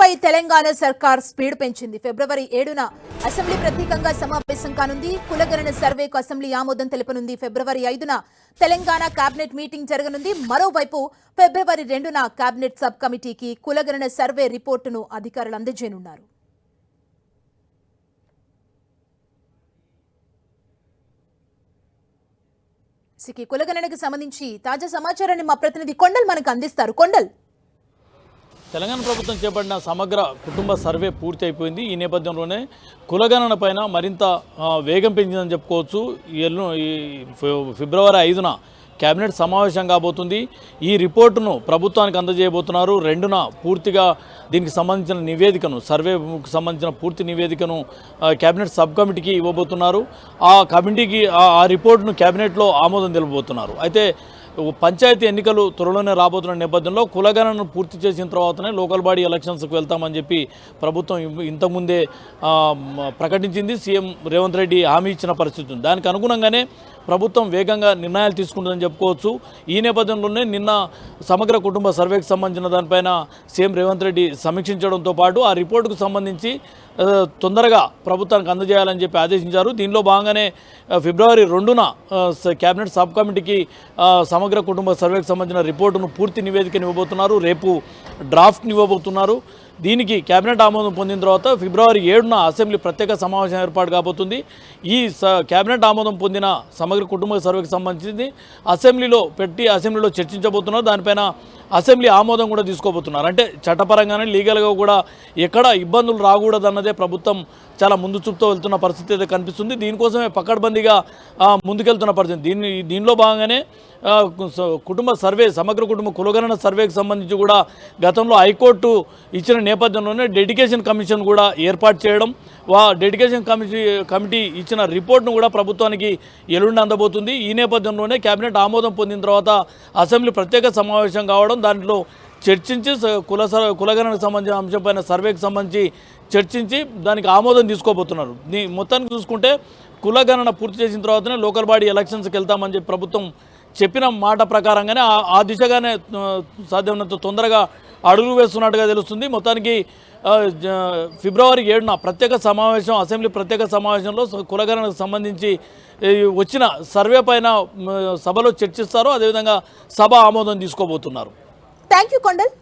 సర్వేపై తెలంగాణ సర్కార్ స్పీడ్ పెంచింది. ఫిబ్రవరి 7న అసెంబ్లీ ప్రత్యేకంగా సమావేశం కానుంది. కులగణన సర్వేకు అసెంబ్లీ ఆమోదం తెలపనుంది. ఫిబ్రవరి 5న తెలంగాణ కేబినెట్ మీటింగ్ జరగనుంది. మరోవైపు ఫిబ్రవరి 2న కేబినెట్ సబ్ కమిటీకి కులగణన సర్వే రిపోర్టును అధికారులు అందజేయనున్నారు. కులగణనకు సంబంధించి తాజా సమాచారాన్ని మా ప్రతినిధి కొండల్ మనకు అందిస్తారు. కొండల్, తెలంగాణ ప్రభుత్వం చేపట్టిన సమగ్ర కుటుంబ సర్వే పూర్తి అయిపోయింది. ఈ నేపథ్యంలోనే కులగణన పైన మరింత వేగం పెంచిందని చెప్పుకోవచ్చు. ఈ ఫిబ్రవరి 5న కేబినెట్ సమావేశం కాబోతుంది. ఈ రిపోర్టును ప్రభుత్వానికి అందజేయబోతున్నారు. 2న పూర్తిగా దీనికి సంబంధించిన నివేదికను, సర్వేకు సంబంధించిన పూర్తి నివేదికను కేబినెట్ సబ్ కమిటీకి ఇవ్వబోతున్నారు. ఆ కమిటీకి ఆ రిపోర్టును కేబినెట్లో ఆమోదం తెలుపబోతున్నారు. అయితే పంచాయతీ ఎన్నికలు త్వరలోనే రాబోతున్న నేపథ్యంలో కులగణనను పూర్తి చేసిన తర్వాతనే లోకల్ బాడీ ఎలక్షన్స్కి వెళ్తామని చెప్పి ప్రభుత్వం ఇంతకుముందే ప్రకటించింది. సీఎం రేవంత్ రెడ్డి హామీ ఇచ్చిన పరిస్థితి ఉంది. దానికి అనుగుణంగానే ప్రభుత్వం వేగంగా నిర్ణయాలు తీసుకుంటుందని చెప్పుకోవచ్చు. ఈ నేపథ్యంలోనే నిన్న సమగ్ర కుటుంబ సర్వేకి సంబంధించిన దానిపైన సీఎం రేవంత్ రెడ్డి సమీక్షించడంతో పాటు ఆ రిపోర్టుకు సంబంధించి తొందరగా ప్రభుత్వానికి అందజేయాలని చెప్పి ఆదేశించారు. దీనిలో భాగంగానే ఫిబ్రవరి 2న కేబినెట్ సబ్ కమిటీకి సమగ్ర కుటుంబ సర్వేకి సంబంధించిన రిపోర్టును పూర్తి నివేదికను ఇవ్వబోతున్నారు. రేపు డ్రాఫ్ట్ని ఇవ్వబోతున్నారు. దీనికి కేబినెట్ ఆమోదం పొందిన తర్వాత ఫిబ్రవరి 7న అసెంబ్లీ ప్రత్యేక సమావేశం ఏర్పాటు కాబోతుంది. ఈ కేబినెట్ ఆమోదం పొందిన సమగ్ర కుటుంబ సర్వేకి సంబంధించి అసెంబ్లీలో చర్చించబోతున్నారు. దానిపైన అసెంబ్లీ ఆమోదం కూడా తీసుకోబోతున్నారు. అంటే చట్టపరంగానే లీగల్గా కూడా ఎక్కడ ఇబ్బందులు రాకూడదన్నదే ప్రభుత్వం చాలా ముందు చూపుతో వెళ్తున్న పరిస్థితి అయితే కనిపిస్తుంది. దీనికోసమే పకడ్బందీగా ముందుకెళ్తున్న పరిస్థితి. దీనిలో భాగంగానే కుటుంబ సర్వే, సమగ్ర కుటుంబ కులగణన సర్వేకి సంబంధించి కూడా గతంలో హైకోర్టు ఇచ్చిన నేపథ్యంలోనే డెడికేషన్ కమిషన్ కూడా ఏర్పాటు చేయడం, డెడికేషన్ కమిటీ ఇచ్చిన రిపోర్ట్ను కూడా ప్రభుత్వానికి ఎల్లుండి అందబోతుంది. ఈ నేపథ్యంలోనే కేబినెట్ ఆమోదం పొందిన తర్వాత అసెంబ్లీ ప్రత్యేక సమావేశం కావడం, దాంట్లో చర్చించి కులగణనకు సంబంధించిన అంశంపైన సర్వేకి సంబంధించి చర్చించి దానికి ఆమోదం తీసుకోబోతున్నారు. మొత్తానికి చూసుకుంటే కులగణన పూర్తి చేసిన తర్వాతనే లోకల్ బాడీ ఎలక్షన్స్కి వెళ్తామని చెప్పి ప్రభుత్వం చెప్పిన మాట ప్రకారంగానే ఆ దిశగానే సాధ్యమైనంత తొందరగా అడుగులు వేస్తున్నట్టుగా తెలుస్తుంది. మొత్తానికి ఫిబ్రవరి 7న ప్రత్యేక సమావేశం, అసెంబ్లీ ప్రత్యేక సమావేశంలో కులగణనకు సంబంధించి వచ్చిన సర్వే పైన సభలో చర్చిస్తారు. అదేవిధంగా సభ ఆమోదం తీసుకోబోతున్నారు. Thank you Kondal.